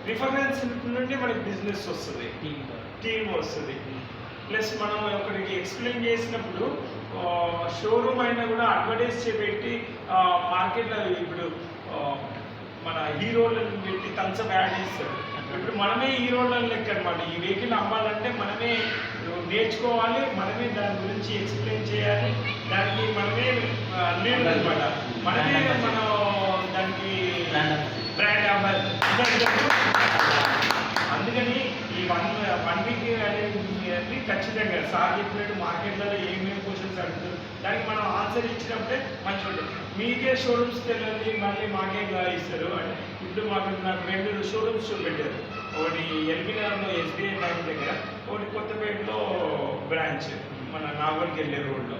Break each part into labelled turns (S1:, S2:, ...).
S1: Reference నుండి మనకి business వస్తుంది, టీమ్ వస్తుంది. ప్లస్ మనం ఒకరికి ఎక్స్ప్లెయిన్ చేసినప్పుడు షోరూమ్ అయినా కూడా అడ్వర్టైజ్ చేపెట్టి మార్కెట్లో ఇప్పుడు మన హీరోలను పెట్టి థమ్స్అప్ యాడ్ చేస్తారు. ఇప్పుడు మనమే హీరోలను లెక్క అనమాట. ఈ వెహికల్ అమ్మాలంటే మనమే నేర్చుకోవాలి, మనమే దాని గురించి ఎక్స్ప్లెయిన్ చేయాలి, దానికి మనమే లేదు అనమాట. మనమే మనం దానికి బ్రాండ్ అమ్మాలి. అందుకని ఈ వన్ వీక్ అనేది ఖచ్చితంగా సార్ చెప్పినట్టు మార్కెట్లలో ఏమేమి క్వశ్చన్స్ అడుగుతారు దానికి మనం ఆన్సర్ ఇచ్చినప్పుడే మంచిగా ఉంటుంది. మీకే షోరూమ్స్కి వెళ్ళాలి మళ్ళీ మాకే ఇస్తారు అంటే ఇప్పుడు నాకు 2 షోరూమ్స్ పెట్టారు. ఒకటి ఎల్బీ నగర్లో ఎస్బీఐ బ్యాంక్ దగ్గర, ఒకటి కొత్తపేటలో బ్రాంచ్ మన నాగోల్కి వెళ్ళే రోడ్లో.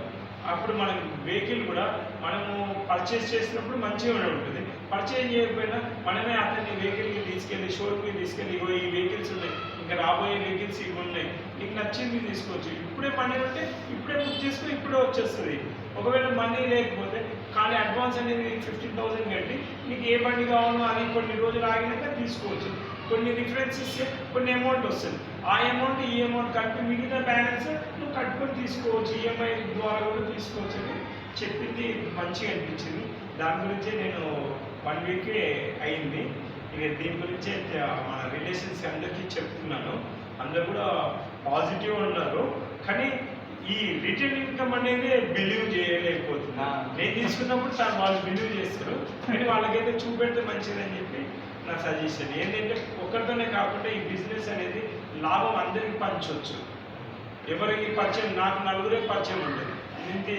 S1: అప్పుడు మనం వెహికల్ కూడా మనము పర్చేస్ చేసినప్పుడు మంచిగానే ఉంటుంది. పర్చేజ్ చేయకపోయినా మనమే అతన్ని వెహికల్కి తీసుకెళ్ళి షోరూమ్కి తీసుకెళ్ళి ఈ వెహికల్స్ ఉన్నాయి, ఇంకా రాబోయే వెహికల్స్ ఇవి ఉన్నాయి, నీకు నచ్చింది తీసుకోవచ్చు, ఇప్పుడే మనీ ఉంటే ఇప్పుడే బుక్ చేసుకుని ఇప్పుడే వచ్చేస్తుంది. ఒకవేళ మనీ లేకపోతే కానీ అడ్వాన్స్ అనేది 15,000 కట్టి నీకు ఏ బండి కావాలో అది కొన్ని రోజులు ఆగినాక తీసుకోవచ్చు. కొన్ని రిఫరెన్స్ ఇస్తే కొన్ని అమౌంట్ వస్తుంది, ఆ అమౌంట్ ఈ అమౌంట్ కలిపి మిగతా బ్యాలెన్స్ నువ్వు కట్టుకొని తీసుకోవచ్చు, ఈఎంఐ ద్వారా కూడా తీసుకోవచ్చు అని చెప్పింది మంచిగా అనిపించింది. దాని గురించే నేను 1 వీకే అయింది. ఇక దీని గురించే మన రిలేషన్స్ అందరికీ చెప్తున్నాను. అందరు కూడా పాజిటివ్ ఉన్నారు, కానీ ఈ రిటర్న్ ఇన్కమ్ అనేది బిలీవ్ చేయలేకపోతున్నా. నేను తీసుకున్నప్పుడు సార్ వాళ్ళు బిలీవ్ చేస్తారు, కానీ వాళ్ళకైతే చూపెడితే మంచిదని చెప్పి నా సజెషన్. ఏంటంటే ఒక్కరితోనే కాకుండా ఈ బిజినెస్ అనేది లాభం అందరికీ పంచవచ్చు. ఎవరికి పరిచయం, నాకు 4 పరిచయం ఉంటుంది, దీనికి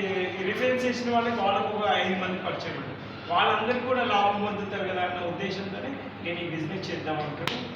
S1: రిఫరెన్స్ చేసిన వాళ్ళకి వాళ్ళకు ఒక 5 మంది పరిచయం ఉంటుంది. వాళ్ళందరికీ కూడా లాభం పొందుతారు కదా అన్న ఉద్దేశంతోనే నేను ఈ బిజినెస్ చేద్దాం అనుకుంటున్నాను.